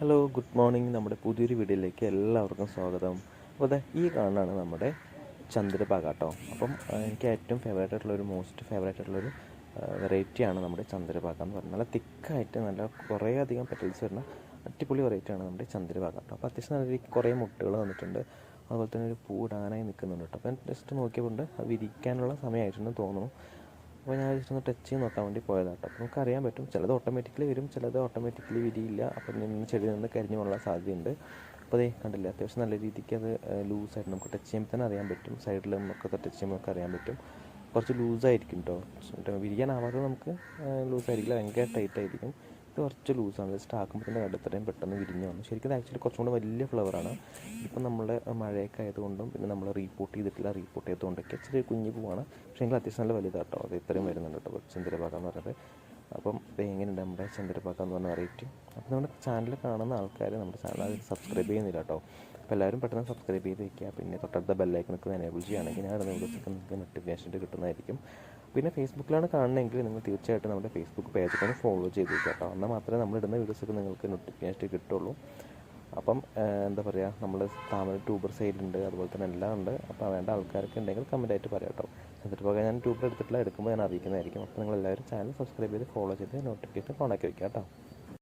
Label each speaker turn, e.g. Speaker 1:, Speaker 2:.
Speaker 1: Hello, good morning. നമ്മുടെ പുതിയൊരു വീഡിയോയിലേക്ക് എല്ലാവർക്കും സ്വാഗതം. അപ്പോൾ അതെ ഈ കാണുന്നതാണ് നമ്മുടെ ചന്ദ്രഭാഗ കേട്ടോ. അപ്പം എനിക്ക് ഏറ്റവും ഫേവറേറ്റ് ആയിട്ടുള്ളൊരു വെറൈറ്റിയാണ് നമ്മുടെ ചന്ദ്രഭാഗ എന്ന് പറഞ്ഞാൽ നല്ല തിക്കായിട്ട് നല്ല കുറേ അധികം പെറ്റൽസ് വരുന്ന അടിപൊളി വെറൈറ്റിയാണ് നമ്മുടെ ചന്ദ്രഭാഗ കേട്ടോ. അപ്പോൾ അത്യാവശ്യം നല്ല രീതിക്ക് കുറേ മുട്ടുകൾ വന്നിട്ടുണ്ട്. അതുപോലെ തന്നെ ഒരു പൂ ഇടാനായി നിൽക്കുന്നുണ്ട് കേട്ടോ. അപ്പം ജസ്റ്റ് നോക്കിയപ്പോൾ അത് വിരിക്കാനുള്ള സമയമായിട്ടുണ്ടെന്ന് തോന്നുന്നു. അപ്പോൾ ഞാൻ ജസ്റ്റ് ഒന്ന് ടച്ച് ചെയ്ത് നോക്കാൻ വേണ്ടി പോയതാണ് കേട്ടോ. അപ്പോൾ നമുക്കറിയാൻ പറ്റും ചിലത് ഓട്ടോമാറ്റിക്കലി വരും, ചിലത് ഓട്ടോമാറ്റിക്കലി വിരിയില്ല. അപ്പം നിന്ന് ചെടി നിന്ന് കരിഞ്ഞു പോകാനുള്ള സാധ്യതയുണ്ട്. അപ്പോൾ അതേ കണ്ടില്ല, അത്യാവശ്യം നല്ല രീതിക്ക് അത് ലൂസായിട്ട് നമുക്ക് ടച്ച് ചെയ്യുമ്പോൾ തന്നെ അറിയാൻ പറ്റും. സൈഡിലും ഒക്കെ ടച്ച് ചെയ്യുമ്പോൾ നമുക്ക് അറിയാൻ പറ്റും. കുറച്ച് ലൂസായിരിക്കും കേട്ടോ. വിരിയാനാവാതെ നമുക്ക് ലൂസായിരിക്കില്ല, ഭയങ്കര ടൈറ്റ് ആയിരിക്കും. ഇത് കുറച്ച് ലൂസാണ്. ജസ്റ്റ് ആക്കുമ്പോൾ തന്നെ അടുത്തടയും പെട്ടെന്ന് വിരിഞ്ഞു വന്നു. ശരിക്കും ഇത് ആക്ച്വലി കുറച്ചും കൂടെ വലിയ ഫ്ലവറാണ്. ഇപ്പം നമ്മുടെ മഴയൊക്കെ ആയതുകൊണ്ടും പിന്നെ നമ്മൾ റീപ്പോർട്ട് ചെയ്തതുകൊണ്ടൊക്കെ ഇച്ചിരി കുഞ്ഞു പൂവാണ്. പക്ഷേ എങ്കിൽ അത്യാവശ്യം നല്ല വലുതാണ് കേട്ടോ. അത് ഇത്രയും വരുന്നുണ്ട് കേട്ടോ ചന്ദ്രഭാഗ എന്ന് പറയുന്നത്. അപ്പം എങ്ങനെയുണ്ട് നമ്മുടെ ചന്ദ്രഭാഗ എന്ന് പറഞ്ഞ വെറൈറ്റി. അപ്പോൾ നമ്മുടെ ചാനൽ കാണുന്ന ആൾക്കാർ നമ്മുടെ ചാനൽ സബ്സ്ക്രൈബ് ചെയ്യുന്നില്ല കേട്ടോ. അപ്പോൾ എല്ലാവരും പെട്ടെന്ന് സബ്സ്ക്രൈബ് ചെയ്ത് വയ്ക്കുക. പിന്നെ തൊട്ടടുത്ത ബെല്ലൈക്കണൊക്കെ എനേബിൾ ചെയ്യുകയാണെങ്കിൽ ഞാൻ ഇടുന്ന വീഡിയോസൊക്കെ നിങ്ങൾക്ക് നോട്ടിഫിക്കേഷൻ കിട്ടുന്നതായിരിക്കും. പിന്നെ ഫേസ്ബുക്കിലാണ് കാണണമെങ്കിൽ നിങ്ങൾ തീർച്ചയായിട്ടും നമ്മുടെ ഫേസ്ബുക്ക് പേജൊക്കെ ഒന്ന് ഫോളോ ചെയ്ത് വയ്ക്കുക കേട്ടോ. എന്നാൽ മാത്രമേ നമ്മളിടുന്ന വീഡിയോസൊക്കെ നിങ്ങൾക്ക് നോട്ടിഫിക്കേഷൻ കിട്ടുള്ളൂ. അപ്പം എന്താ പറയുക, നമ്മൾ താമര ട്യൂബർ സൈഡിലുണ്ട്, അതുപോലെ തന്നെ എല്ലാം ഉണ്ട്. അപ്പോൾ വേണ്ട ആൾക്കാരൊക്കെ ഉണ്ടെങ്കിൽ കമൻറ്റായിട്ട് പറയാം കേട്ടോ. ചന്ദ്രഭാഗ ഞാൻ ട്യൂബർ എടുത്തിട്ടില്ല, എടുക്കുമ്പോൾ ഞാൻ അറിയിക്കുന്നതായിരിക്കും. അപ്പോൾ നിങ്ങളെല്ലാവരും ചാനൽ സബ്സ്ക്രൈബ് ചെയ്ത് ഫോളോ ചെയ്ത് നോട്ടിഫിക്കേഷൻ കോൺടാക്ട് വയ്ക്കുക കേട്ടോ.